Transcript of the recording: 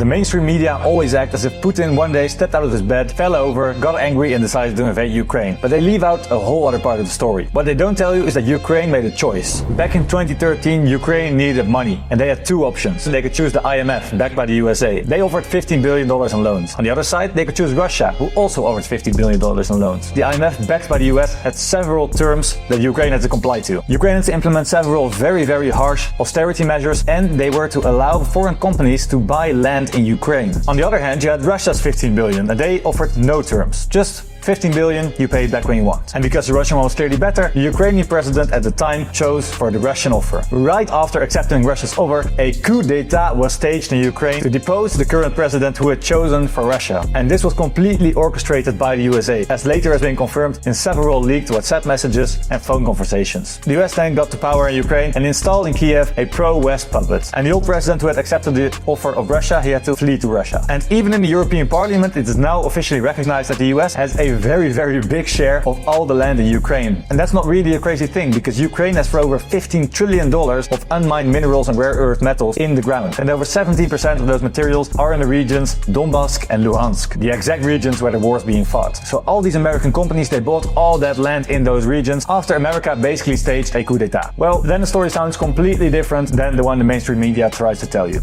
The mainstream media always act as if Putin one day stepped out of his bed, fell over, got angry and decided to invade Ukraine. But they leave out a whole other part of the story. What they don't tell you is that Ukraine made a choice. Back in 2013, Ukraine needed money, and they had two options. They could choose the IMF, backed by the USA. They offered $15 billion in loans. On the other side, they could choose Russia, who also offered $15 billion in loans. The IMF, backed by the US, had several terms that Ukraine had to comply to. Ukraine had to implement several very harsh austerity measures, and they were to allow foreign companies to buy land in Ukraine. On the other hand, you had Russia's $15 billion, and they offered no terms. Just $15 billion, you pay it back when you want. And because the Russian one was clearly better, the Ukrainian president at the time chose for the Russian offer. Right after accepting Russia's offer, a coup d'etat was staged in Ukraine to depose the current president who had chosen for Russia. And this was completely orchestrated by the USA, as later has been confirmed in several leaked WhatsApp messages and phone conversations. The US then got to power in Ukraine and installed in Kiev a pro-West puppet. And the old president who had accepted the offer of Russia, he had to flee to Russia. And even in the European Parliament, it is now officially recognized that the US has a very big share of all the land in Ukraine. And that's not really a crazy thing, because Ukraine has for over $15 trillion of unmined minerals and rare earth metals in the ground. And over 70% of those materials are in the regions Donbass and Luhansk, the exact regions where the war is being fought. So all these American companies, they bought all that land in those regions after America basically staged a coup d'etat. Well, then the story sounds completely different than the one the mainstream media tries to tell you.